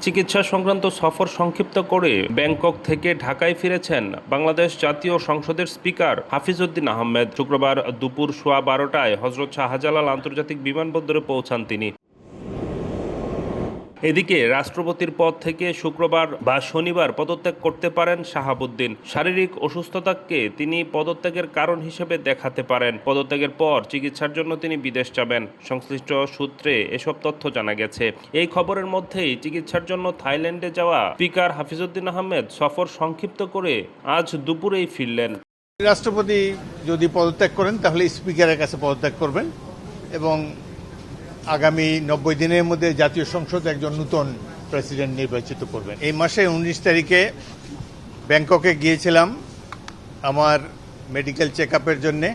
চিকিৎসা সংক্রান্ত সফর সংক্ষিপ্ত করে ব্যাংকক থেকে ঢাকায় ফিরেছেন বাংলাদেশ জাতীয় সংসদের স্পিকার হাফিজউদ্দিন আহমেদ। শুক্রবার দুপুর 12:15টায় হযরত শাহজালাল আন্তর্জাতিক বিমানবন্দরে পৌঁছান তিনি। এদিকে রাষ্ট্রপতির পদ থেকে শুক্রবার বা শনিবার পদত্যাগ করতে পারেন শাহাবুদ্দিন। শারীরিক অসুস্থতাকে তিনি পদত্যাগের কারণ হিসেবে দেখাতে পারেন। পদত্যাগের পর চিকিৎসার জন্য তিনি বিদেশ যাবেন। সংশ্লিষ্ট সূত্রে এসব তথ্য জানা গেছে। এই খবরের মধ্যেই চিকিৎসার জন্য থাইল্যান্ডে যাওয়া স্পিকার হাফিজউদ্দিন আহমেদ সফর সংক্ষিপ্ত করে আজ দুপুরেই ফিরলেন। রাষ্ট্রপতি যদি পদত্যাগ করেন তাহলে স্পিকারের কাছে পদত্যাগ করবেন এবং আগামী 90 দিনের মধ্যে জাতীয় সংসদ একজন নতুন প্রেসিডেন্ট নির্বাচিত করবেন। এই মাসে 19 তারিখে ব্যাংককে গিয়েছিলাম আমার মেডিকেল চেক আপের জন্যে।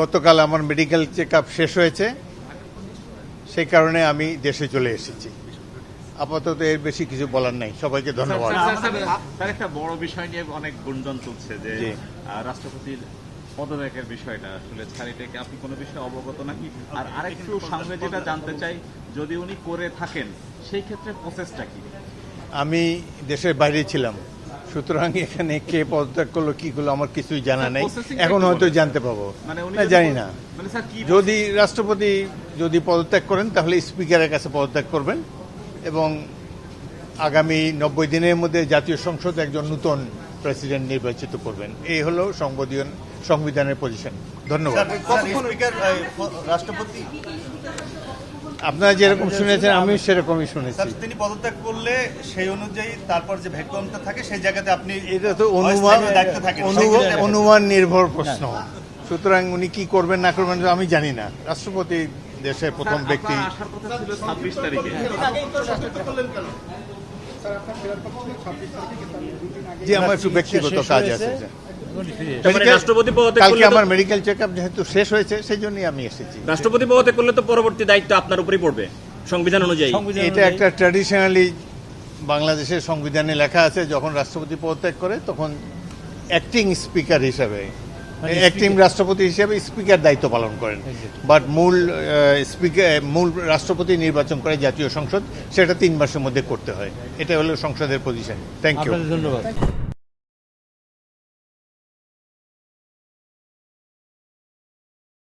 গতকাল আমার মেডিকেল চেক আপ শেষ হয়েছে, সেই কারণে আমি দেশে চলে এসেছি। আপাতত এর বেশি কিছু বলার নাই। সবাইকে ধন্যবাদ। স্যার, একটা বড় বিষয় নিয়ে অনেক গুঞ্জন চলছে যে রাষ্ট্রপতির পদত্যাগের বিষয়টা, আসলে স্যার এটাকে আপনি কোনো বিষয়ে অবগত নাকি? আর আরেকটু সঙ্গে যেটা জানতে চাই, যদি উনি করে থাকেন সেই ক্ষেত্রে প্রসেসটা কি? আমি দেশের বাইরে ছিলাম, সুতরাং এখানে কে পদত্যাগ করলো কি করলো আমার কিছুই জানা নেই। এখন হয়তো জানতে পাবো, জানি না। যদি রাষ্ট্রপতি যদি পদত্যাগ করেন তাহলে স্পিকারের কাছে পদত্যাগ করবেন এবং আগামী 90 দিনের মধ্যে জাতীয় সংসদ একজন নতুন প্রেসিডেন্ট নির্বাচিত করবেন। এই হলো সংবিধানের পজিশন। ধন্যবাদ। রাষ্ট্রপতি আপনারা যেরকম শুনেছেন আমি সেরকমই শুনেছি। তিনি পদত্যাগ করলে সেই অনুযায়ী তারপর যে ভ্যাকুয়ামটা থাকে সেই জায়গাতে আপনি এটা তো অনুমান নির্ভর প্রশ্ন, সুতরাং উনি কি করবেন না করবেন আমি জানি না। রাষ্ট্রপতি দেশের প্রথম ব্যক্তি। আসার কথা ছিল 26 তারিখে। জি, আমার একটু ব্যক্তিগত কাজ আছে। কালকে আমার মেডিকেল চেক আপ যেহেতু শেষ হয়েছে সেই জন্যই আমি এসেছি। রাষ্ট্রপতি পদত্যাগ করলে তো পরবর্তী দায়িত্ব আপনার উপরই পড়বে সংবিধান অনুযায়ী। এটা একটা ট্র্যাডিশনালি বাংলাদেশের সংবিধানে লেখা আছে, যখন রাষ্ট্রপতি পদত্যাগ করে তখন অ্যাক্টিং স্পিকার হিসাবে, অ্যাক্টিং রাষ্ট্রপতি হিসেবে স্পিকার দায়িত্ব পালন করেন। বাট মূল রাষ্ট্রপতি নির্বাচন করে জাতীয় সংসদ, সেটা 3 মাসের মধ্যে করতে হয়। এটা হলো সংসদের পজিশন। Thank you. ধন্যবাদ।